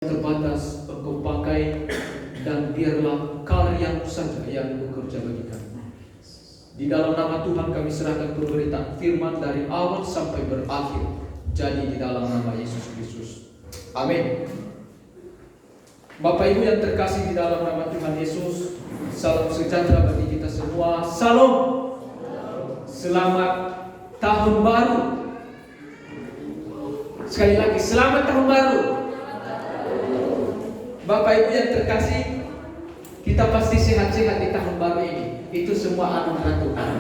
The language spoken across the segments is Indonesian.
terbatas Engkau pakai, dan biarlah karya saja yang bekerja bagi kami. Di dalam nama Tuhan kami serahkan pemberitaan firman dari awal sampai berakhir. Jadi di dalam nama Yesus Kristus. Amin. Bapak Ibu yang terkasih di dalam nama Tuhan Yesus, salam sejahtera bagi kita semua. Salam. Selamat tahun baru. Sekali lagi, selamat tahun baru. Bapak Ibu yang terkasih, kita pasti sehat-sehat di tahun baru ini. Itu semua anugerah Tuhan.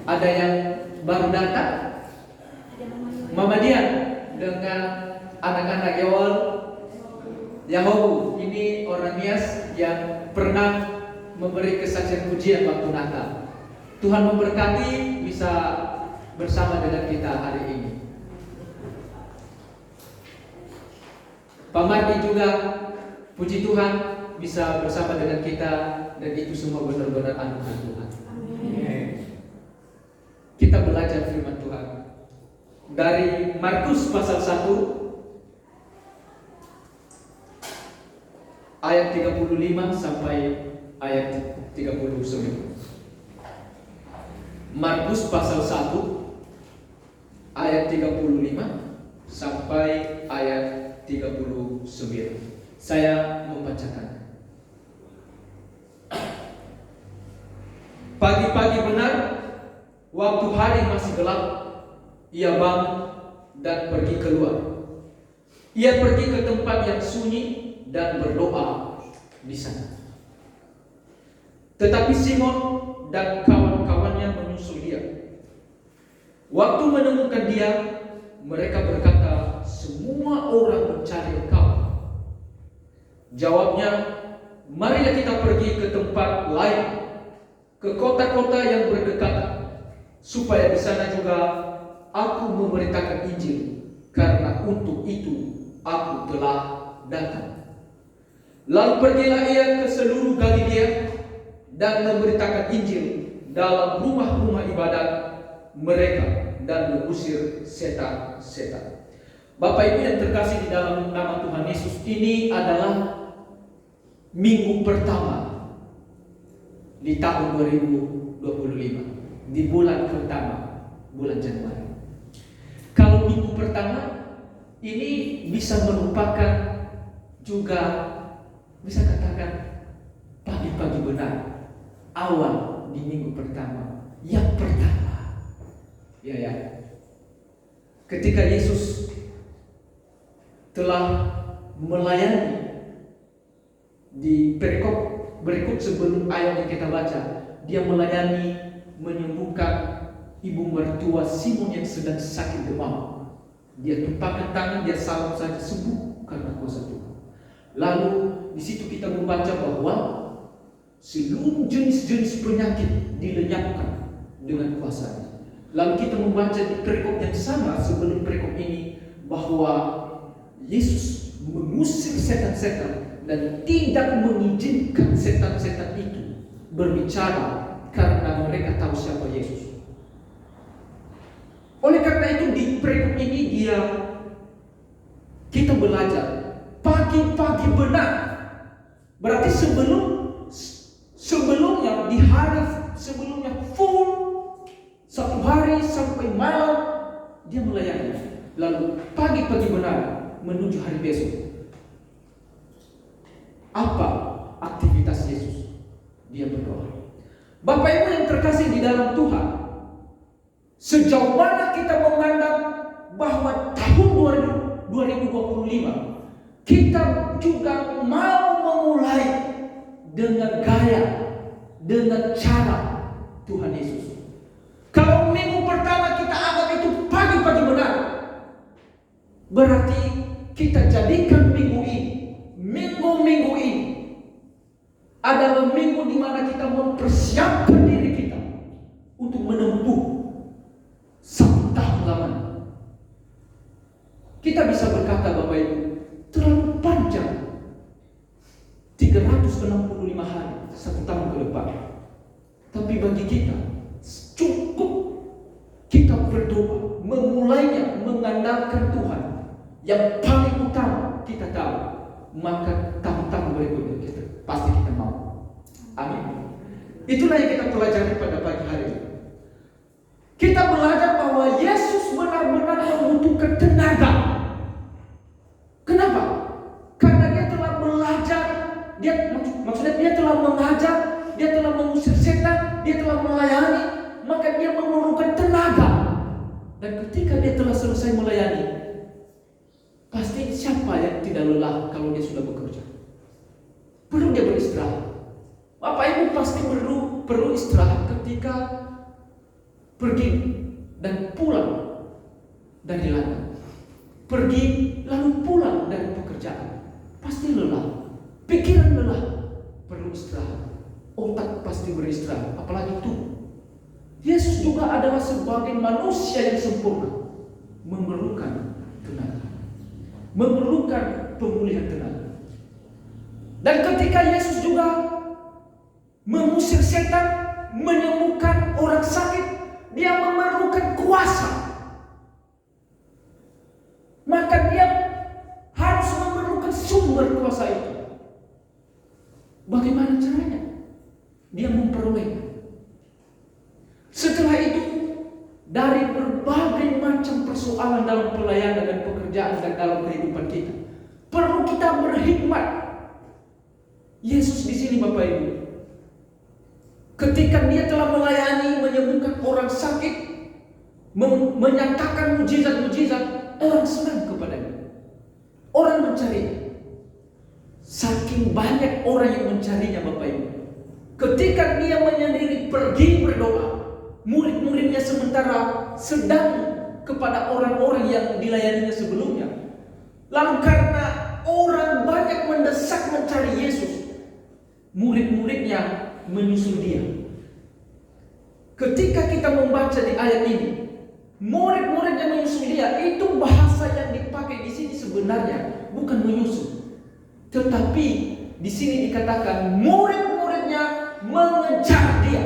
Ada yang baru datang? Mama Dian dengan anak-anak Yahobu. Ini orang Nias yang pernah memberi kesaksian pujian waktu Natal. Tuhan memberkati bisa bersama dengan kita hari ini. Pak Mardi juga, puji Tuhan, bisa bersama dengan kita, dan itu semua benar-benar anugerah Tuhan. Amin. Kita belajar firman Tuhan dari Markus pasal 1 ayat 35 sampai ayat 39. Markus pasal 1 ayat 35 sampai ayat 39. Saya membacakan. Pagi-pagi benar, waktu hari masih gelap, ia bangun dan pergi keluar. Ia pergi ke tempat yang sunyi dan berdoa di sana. Tetapi Simon dan kawan-kawannya menyusul dia. Waktu menemukan dia, mereka berkata, "Semua orang mencari engkau." Jawabnya, "Marilah kita pergi ke tempat lain, ke kota-kota yang berdekatan, supaya di sana juga aku memberitakan Injil, karena untuk itu aku telah datang." Lalu pergilah ia ke seluruh Galilea dan memberitakan Injil dalam rumah-rumah ibadat mereka dan mengusir setan-setan. Bapak Ibu yang terkasih di dalam nama Tuhan Yesus, ini adalah minggu pertama di tahun 2025, di bulan pertama, bulan Januari. Kalau minggu pertama ini bisa merupakan juga, bisa katakan pagi-pagi benar, awal di minggu pertama, yang pertama. Ya. Ketika Yesus telah melayani di perikop berikut sebelum ayat yang kita baca, dia melayani menyembuhkan ibu mertua Simon yang sedang sakit demam. Dia tumpahkan tangan, dia salam saja, sembuh karena kuasa Tuhan. Lalu di situ kita membaca bahwa seluruh jenis-jenis penyakit dilenyapkan dengan kuasanya. Lalu kita membaca di perikop yang sama sebelum perikop ini bahwa Yesus mengusir setan-setan dan tidak mengizinkan setan-setan itu berbicara karena mereka tahu siapa Yesus. Oleh karena itu di perikop ini kita belajar pagi-pagi benar. Berarti sebelumnya, di hari sebelumnya full, satu hari sampai malam dia melayani. Lalu pagi-pagi benar menuju hari besok, apa aktivitas Yesus? Dia berdoa. Bapak Ibu yang terkasih di dalam Tuhan, sejauh mana kita memandang bahwa tahun 2025 kita juga mau memulai dengan gaya, dengan cara Tuhan Yesus. Kalau minggu pertama kita anggap itu pagi-pagi benar, berarti kita jadikan minggu ini adalah minggu di mana kita mempersiapkan diri kita untuk menempuh satu tahun lamanya. Kita bisa berkata, Bapak Ibu, terlalu panjang, 365 hari, satu tahun ke depan. Tapi bagi kita cukup kita berdoa memulainya memuliakan Tuhan yang paling utama kita tahu, maka tamu-tamu berikutnya pasti kita mau. Amin. Itulah yang kita pelajari pada pagi hari ini. Kita belajar bahwa Yesus benar-benar membutuhkan tenaga. Kenapa? Karena dia telah belajar, maksudnya dia telah mengajar, dia telah mengusir setan, dia telah melayani, maka dia memerlukan tenaga. Dan ketika dia telah selesai melayani, pasti siapa yang tidak lelah kalau dia sudah bekerja? Perlu dia beristirahat. Bapak Ibu pasti perlu istirahat ketika pergi dan pulang dari ladang. Pergi lalu pulang dari pekerjaan. Pasti lelah. Pikiran lelah, perlu istirahat. Otak pasti beristirahat, apalagi tubuh. Yesus juga adalah sebagai manusia yang sempurna, memerlukan tenaga, memerlukan pemulihan tenaga. Dan ketika Yesus juga mengusir setan, menyembuhkan orang sakit, dia memerlukan kuasa. Maka dia harus memerlukan sumber kuasa itu. Bagaimana caranya? Dia memperolehnya. Setelah itu, dari berbagai macam persoalan dalam pelayanan dan pekerjaan dan dalam kehidupan kita, perlu kita berhikmat. Yesus di sini Bapak Ibu, ketika dia telah melayani, menyembuhkan orang sakit, menyatakan mujizat-mujizat, orang senang kepadanya. Orang mencari. Saking banyak orang yang mencarinya Bapak Ibu. Ketika dia menyendiri pergi berdoa, murid-muridnya sementara sedang kepada orang-orang yang dilayaninya sebelumnya. Lalu karena orang banyak mendesak mencari Yesus, murid-muridnya menyusul dia. Ketika kita membaca di ayat ini, murid-muridnya menyusul dia, itu bahasa yang dipakai di sini sebenarnya bukan menyusul, tetapi di sini dikatakan murid-muridnya mengejar dia.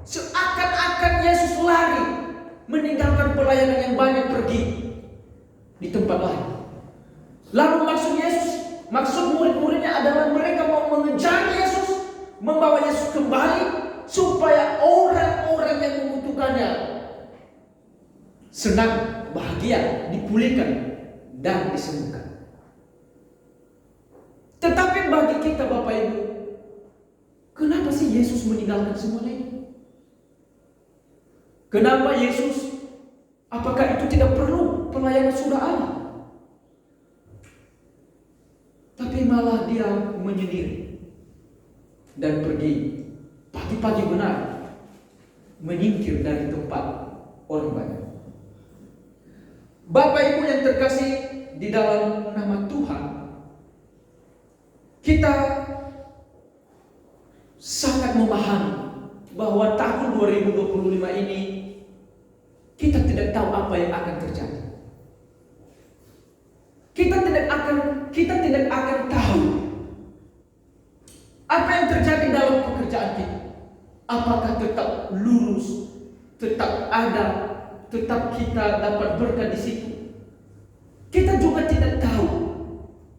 Seakan-akan Yesus lari, meninggalkan pelayanan yang banyak, pergi di tempat lain. Lalu maksud murid-muridnya adalah mereka mau mengejar Yesus, membawa Yesus kembali, supaya orang-orang yang membutuhkannya senang, bahagia, dipulihkan, dan disembuhkan. Tetapi bagi kita Bapak Ibu, kenapa sih Yesus meninggalkan semuanya ini? Kenapa Yesus? Apakah itu tidak perlu pelayanan sudah ada? Tapi malah dia menyendiri dan pergi pagi-pagi benar, menyingkir dari tempat orang banyak. Bapak Ibu yang terkasih di dalam nama Tuhan, kita sangat memahami bahwa tahun 2025 ini kita tidak tahu apa yang akan terjadi. Kita tidak akan tahu apa yang terjadi dalam pekerjaan kita. Apakah tetap lurus, tetap ada, tetap kita dapat berkat di situ. Kita juga tidak tahu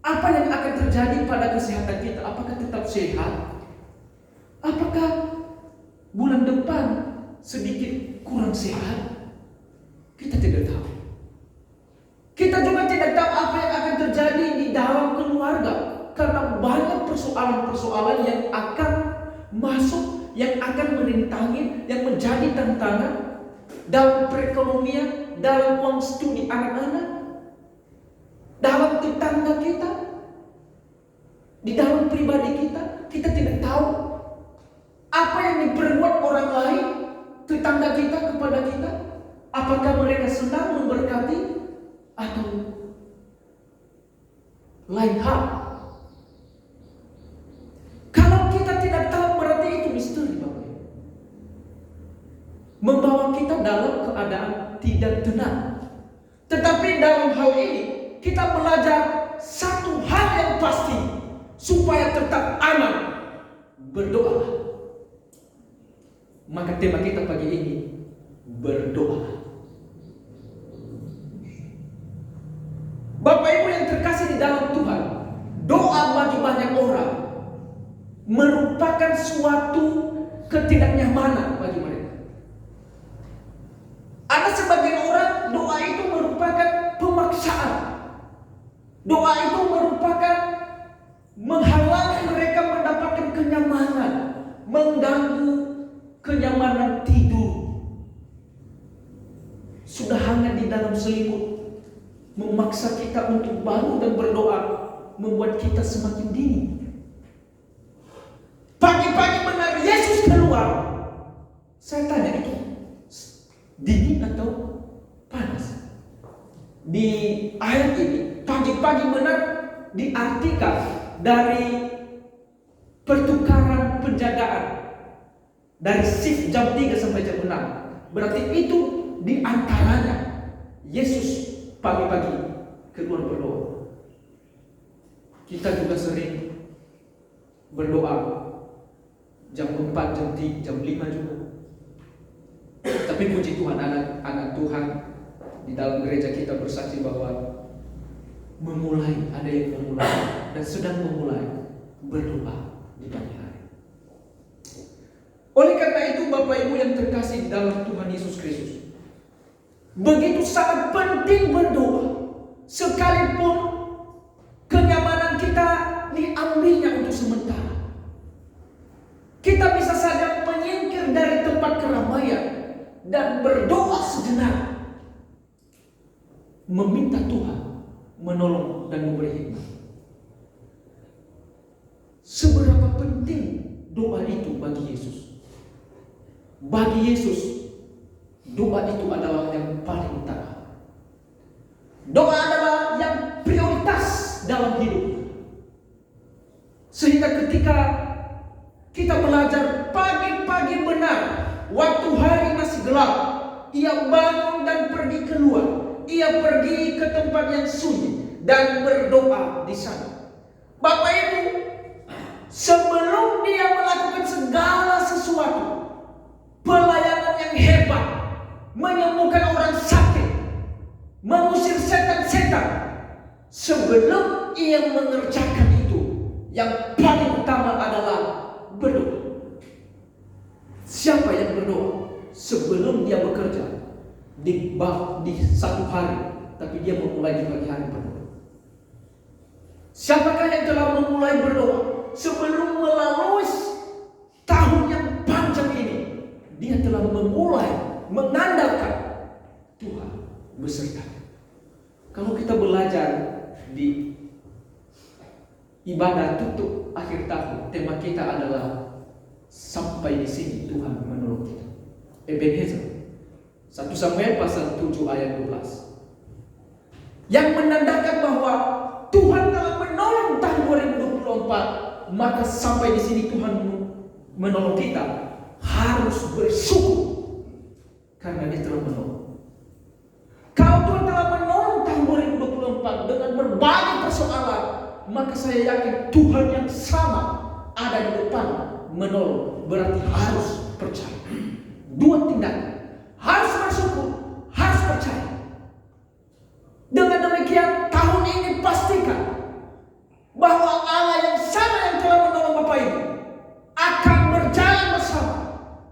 apa yang akan terjadi pada kesehatan kita. Apakah tetap sehat? Apakah bulan depan sedikit kurang sehat? Kita tidak tahu. Kita juga tidak tahu apa yang akan terjadi di dalam keluarga, karena banyak persoalan-persoalan yang akan masuk, yang akan merintangi, yang menjadi tantangan dalam perekonomian, dalam uang studi anak-anak, dalam tetangga kita, di dalam pribadi kita. Kita tidak tahu apa yang diperbuat orang lain, tetangga kita kepada kita. Apakah mereka senang memberkati atau lain hal? Kalau kita tidak tahu, berarti itu misteri Bapak. Membawa kita dalam keadaan tidak tenang. Tetapi dalam hal ini kita belajar satu hal yang pasti, supaya tetap aman, berdoa. Maka tema kita pagi ini, berdoa. Bapak Ibu yang terkasih di dalam Tuhan, doa bagi banyak orang merupakan suatu ketidaknyamanan bagi mereka. Ada sebagian orang doa itu merupakan pemaksaan. Doa itu merupakan menghalangi mereka mendapatkan kenyamanan, mengganggu kenyamanan tidur. Sudah hangat di dalam selimut, memaksa kita untuk bangun dan berdoa, membuat kita semakin dingin. Pagi-pagi benar Yesus keluar, saya tanya, itu dingin atau panas? Di ayat ini, pagi-pagi benar diartikan dari pertukaran penjagaan dari shift jam 3 sampai jam 6. Berarti itu di antaranya Yesus pagi-pagi keluar berdoa. Kita juga sering berdoa jam 4, jam 3, jam 5 juga. Tapi puji Tuhan, anak-anak Tuhan di dalam gereja kita bersaksi bahwa ada yang memulai dan sedang memulai berdoa di pagi hari. Oleh karena itu Bapak Ibu yang terkasih di dalam Tuhan Yesus Kristus, begitu sangat penting berdoa, sekalipun kenyamanan kita diambilnya untuk sementara. Kita bisa saja menyingkir dari tempat keramaian dan berdoa sejenak, meminta Tuhan menolong dan memberi hikmat. Seberapa penting doa itu bagi Yesus? Bagi Yesus, doa itu adalah yang paling utama. Doa adalah yang prioritas dalam hidup. Sehingga ketika kita belajar pagi-pagi benar, waktu hari masih gelap, ia bangun dan pergi keluar. Ia pergi ke tempat yang sunyi dan berdoa di sana. Bapak Ibu, sebelum dia melakukan segala sesuatu, pelayanan yang hebat, menyembuhkan orang sakit, mengusir setan-setan, sebelum ia mengerjakan itu, yang paling utama adalah berdoa. Siapa yang berdoa sebelum dia bekerja di satu hari, tapi dia memulai di pagi hari berdoa? Siapakah yang telah memulai berdoa sebelum melalui tahun yang panjang ini? Dia telah memulai mengandalkan Tuhan beserta. Kalau kita belajar di ibadah tutup akhir tahun, tema kita adalah sampai di sini Tuhan menolong kita. Ebenezer. 1 Samuel pasal 7 ayat 12. Yang menandakan bahwa Tuhan telah menolong tahun 2024, maka sampai di sini Tuhan menolong kita, harus bersyukur karena Dia telah menolong. Kalau Tuhan telah menolong tahun 2024 dengan berbagai persoalan, maka saya yakin Tuhan yang sama ada di depan menolong. Berarti harus percaya. Dua tindakan. Harus bersyukur, harus percaya. Dengan demikian, tahun ini pastikan bahwa Allah yang sama yang telah menolong Bapak Ibu akan berjalan bersama,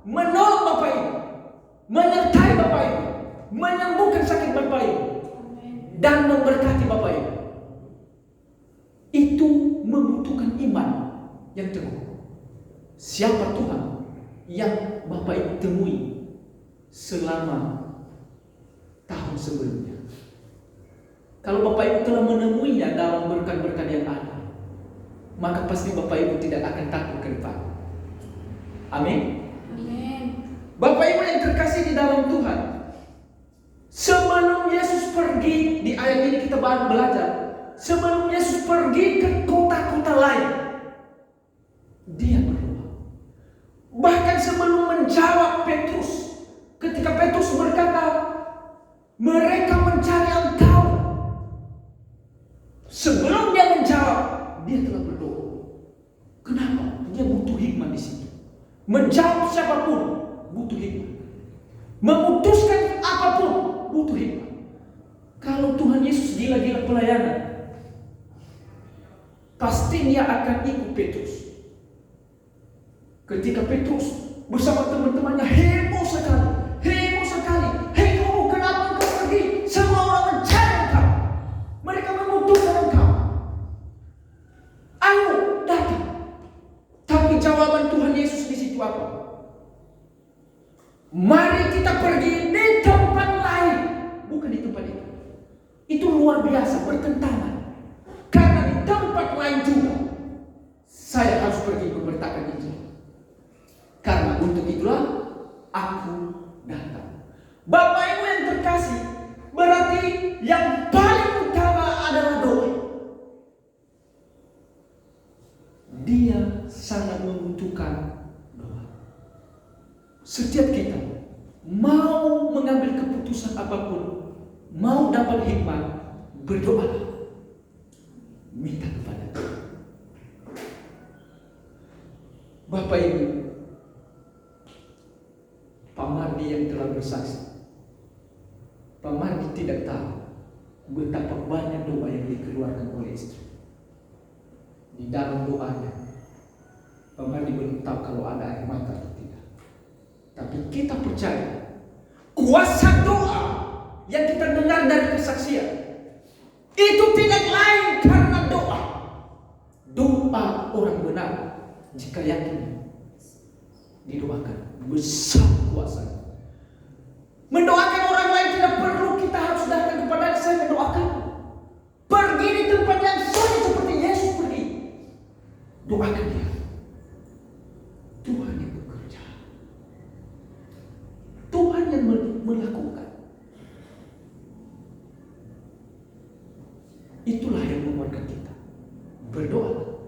menolong Bapak Ibu, menyertai Bapak Ibu, menyembuhkan sakit Bapak Ibu, dan memberkati Bapak Ibu. Itu membutuhkan iman yang teguh. Siapa Tuhan yang Bapak Ibu temui selama tahun sebelumnya? Kalau Bapak Ibu telah menemuinya dalam berkat-berkat yang ada, maka pasti Bapak Ibu tidak akan takut ke depan. Amin. Amin. Bapak Ibu yang terkasih di dalam Tuhan, sebelum Yesus pergi, di ayat ini kita baru belajar, sebelum Yesus pergi ke kota-kota lain, Dia berdoa. Bahkan sebelum menjawab Petrus, ketika Petrus berkata, mereka mencari Engkau, sebelum dia menjawab, dia telah berdoa. Kenapa? Dia butuh hikmat di situ. Menjawab siapapun butuh hikmat. Memutuskan apapun butuh hikmat. Kalau Tuhan Yesus gila-gila pelayanan, pasti dia akan ikut Petrus. Ketika Petrus bersama teman-temannya heboh sekali. Hei kamu, kenapa engkau pergi? Semua orang mencari engkau. Mereka membutuhkan engkau. Ayo datang. Tapi jawaban Tuhan Yesus di situ apa? Mari kita pergi di tempat lain. Bukan di tempat itu. Itu luar biasa, bertentangan. Karena di tempat lain juga saya harus pergi memberitakan Injil. Karena untuk itulah aku datang. Bapak Ibu yang terkasih, berarti yang paling utama adalah doa. Dia sangat membutuhkan doa. Setiap kita mau mengambil keputusan apapun, mau dapat hikmat, berdoa, minta kepada Tuhan. Bapak Ibu, Pak Mardi yang telah bersaksi, Pak Mardi tidak tahu betapa banyak doa yang dikeluarkan oleh istri. Di dalam doanya, Pak Mardi belum tahu kalau ada air mata atau tidak. Tapi kita percaya kuasa doa yang kita dengar dari kesaksian itu tidak lain karena doa. Doa orang benar jika yakin didoakan besar kuasa. Mendoakan orang lain tidak perlu kita harus datang kepada saya mendoakan. Pergi di tempat yang sunyi seperti Yesus pergi. Doakan dia. Tuhan yang bekerja. Tuhan yang melakukan. Itulah yang menguatkan kita. Berdoa.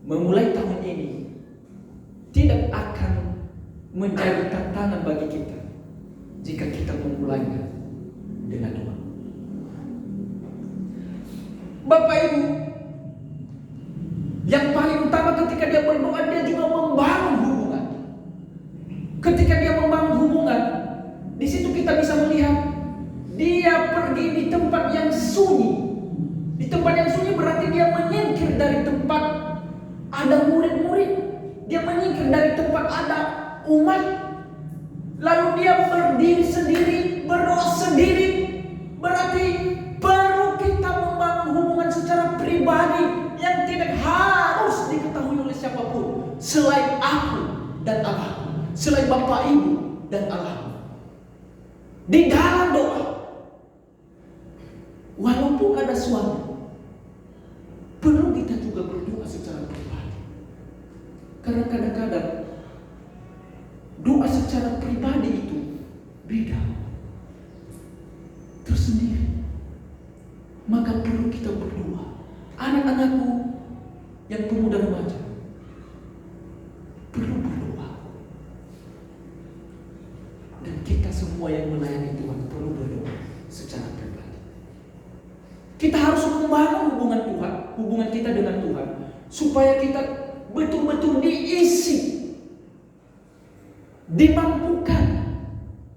Memulai tahun ini tidak akan menjadi tantangan bagi kita jika kita memulainya dengan doa. Bapak Ibu, yang paling utama ketika dia berdoa, dia juga membangun hubungan. Ketika dia membangun hubungan, di situ kita bisa melihat dia pergi di tempat yang sunyi. Di tempat yang sunyi berarti dia menyingkir dari tempat ada murid-murid. Dia menyingkir dari tempat ada umat. Lalu dia berdiri sendiri, berdoa sendiri. Berarti perlu kita membangun hubungan secara pribadi yang tidak harus diketahui oleh siapapun selain aku dan Allah, selain Bapak Ibu dan Allah. Di dalam doa, walaupun ada suami, perlu kita juga berdoa secara pribadi. Karena kadang-kadang doa secara pribadi itu beda, tersendiri. Maka perlu kita berdoa. Anak-anakku yang pemuda remaja perlu berdoa. Dan kita semua yang melayani Tuhan perlu berdoa secara pribadi. Kita harus membangun hubungan Tuhan, hubungan kita dengan Tuhan, supaya kita betul-betul diisi, dimampukan,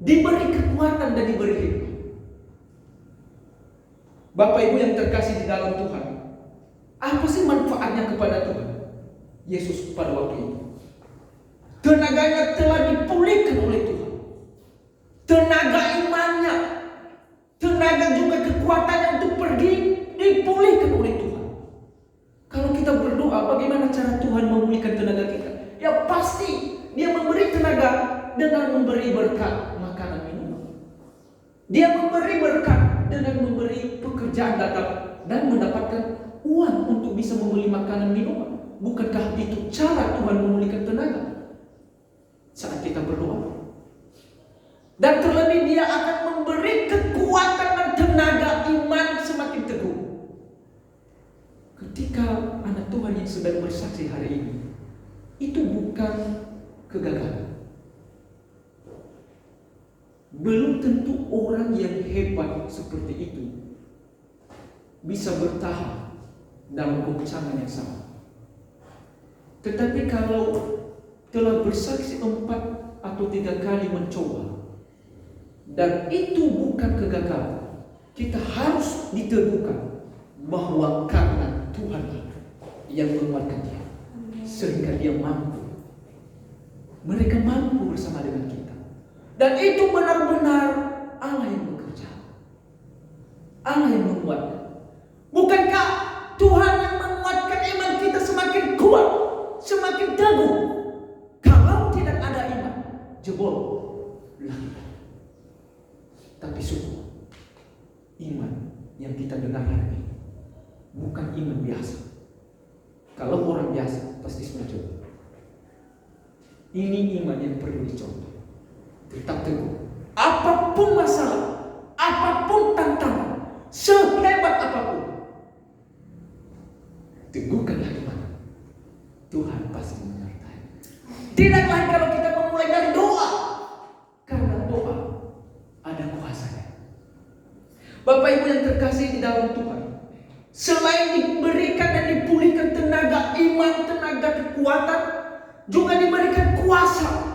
diberi kekuatan dan diberi hikmat. Bapak Ibu yang terkasih di dalam Tuhan, apa sih manfaatnya kepada Tuhan Yesus pada waktu itu? Tenaganya telah dipulihkan oleh Tuhan. Tenaga imannya, tenaga juga kekuatannya untuk pergi dipulihkan oleh Tuhan. Kalau kita berdoa, bagaimana cara Tuhan memulihkan tenaga kita? Ya pasti Dia memberi tenaga dengan memberi berkat makanan minuman. Dia memberi berkat dengan memberi pekerjaan datang dan mendapatkan uang untuk bisa membeli makanan minuman. Bukankah itu cara Tuhan memulihkan tenaga saat kita berdoa? Dan terlebih Dia akan memberi kekuatan dan tenaga iman semakin teguh. Ketika anak Tuhan yang sedang bersaksi hari ini, itu bukan kegagalan. Belum tentu orang yang hebat seperti itu bisa bertahan dalam goncangan yang sama. Tetapi kalau telah bersaksi 4 atau 3 kali mencoba dan itu bukan kegagalan, kita harus diteguhkan bahwa karena Tuhan yang menguatkan dia, sehingga dia mampu. Mereka mampu bersama dengan kita. Dan itu benar-benar Allah yang bekerja, Allah yang menguatkan. Bukankah Tuhan yang menguatkan iman kita semakin kuat, semakin teguh? Kalau tidak ada iman, jebol lagi. Tapi sungguh, iman yang kita dengar hari ini bukan iman biasa. Kalau orang biasa pasti sudah coba. Ini iman yang perlu dicontoh. Tetap teguh. Apapun masalah, apapun tantangan, sehebat apapun, teguhkanlah iman. Tuhan pasti menyertai. Tidak lain kalau kita memulai dari doa, karena doa ada kuasanya. Bapak Ibu yang terkasih di dalam Tuhan, selain diberikan dan dipulihkan tenaga iman, tenaga kekuatan, juga diberikan kuasa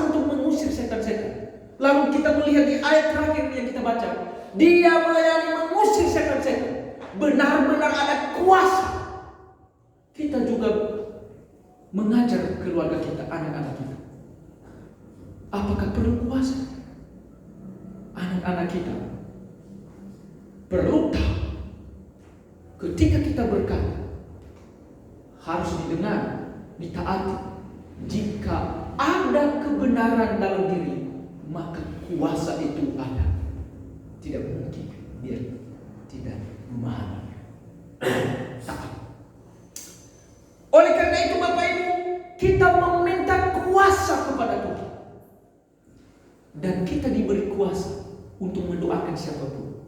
untuk mengusir setan-setan. Lalu kita melihat di ayat terakhir yang kita baca, dia melayani mengusir setan-setan. Benar-benar ada kuasa. Kita juga mengajar keluarga kita, anak-anak kita. Apakah perlu kuasa? Anak-anak kita perlu tahu ketika kita berkata harus didengar, ditaati. Jika ada kebenaran dalam diri, maka kuasa itu ada. Tidak mungkin dia tidak memahami. Taat. Oleh karena itu Bapak Ibu, kita meminta kuasa kepada Tuhan. Dan kita diberi kuasa untuk mendoakan siapapun.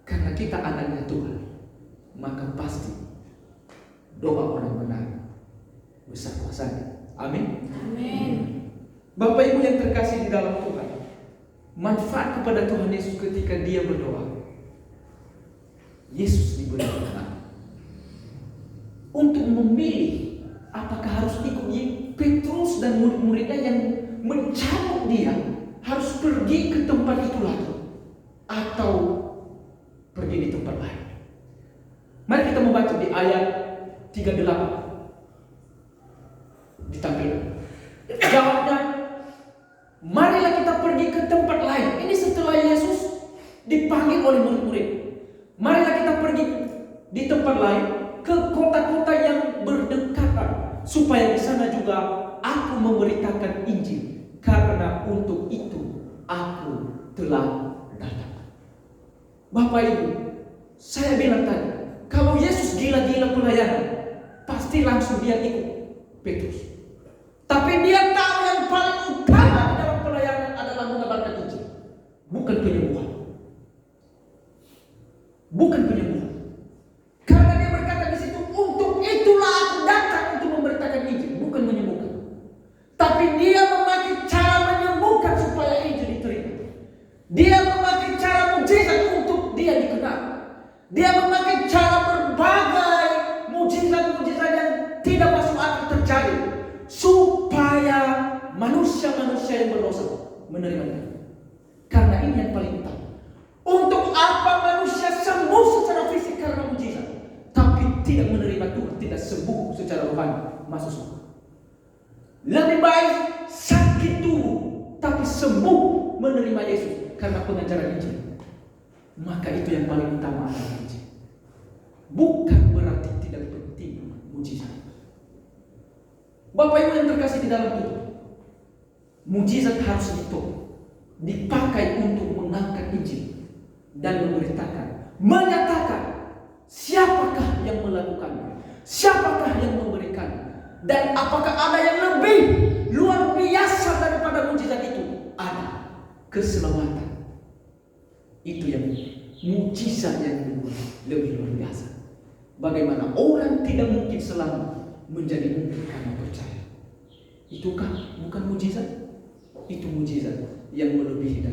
Karena kita anaknya Tuhan, maka pasti doa orang benar besar kuasanya. Amin. Amin. Bapak Ibu yang terkasih di dalam Tuhan, manfaat kepada Tuhan Yesus ketika dia berdoa. Yesus diberi kemenangan untuk memilih apakah harus ikut Petrus dan murid-muridnya yang mencabut dia, harus pergi ke tempat itu lagi atau pergi di tempat lain. Mari kita membaca di ayat 38. Ditampilkan. Jawabnya, marilah kita pergi ke tempat lain. Ini setelah Yesus dipanggil oleh murid-murid. Marilah kita pergi di tempat lain, ke kota-kota yang berdekatan, supaya di sana juga aku memberitakan Injil, karena untuk itu aku telah datang. Bapak Ibu, saya bilang tadi, kalau Yesus gila-gila pelayanan, pasti langsung dia ikut Petrus. Tapi dia tahu yang paling utama di dalam pelayanan adalah mengabarkan Injil, bukan penyembuhan. Bukan penyembuhan. Karena dia berkata di situ, untuk itulah aku datang untuk memberitakan Injil, bukan menyembuhkan. Tapi dia memakai cara menyembuhkan supaya Injil diterima. Dia memakai cara mujizat untuk dia dikenal. Dia memakai cara berbagai mujizat-mujizat yang tidak masuk akal terjadi, supaya manusia-manusia yang berdosa menerimanya. Karena ini yang paling utama. Untuk apa manusia sembuh secara fisik karena mujizat, tapi tidak menerima Tuhan, tidak sembuh secara rohani, masuk surga. Lebih baik sakit tubuh, tapi sembuh menerima Yesus karena pengajaran Injil. Maka itu yang paling utama adalah Injil. Bukan berarti tidak penting mujizat. Bapak Ibu yang terkasih di dalam Tuhan, mujizat harus dipakai untuk mengangkat Injil dan memberitakan, menyatakan siapakah yang melakukannya, siapakah yang memberikan, dan apakah ada yang lebih luar biasa daripada mujizat itu. Ada keselamatan. Itu yang mujizat yang lebih luar biasa. Bagaimana orang tidak mungkin selamat menjadi mungkin karena percaya. Itukah bukan mujizat? Itu mujizat yang melebihi dari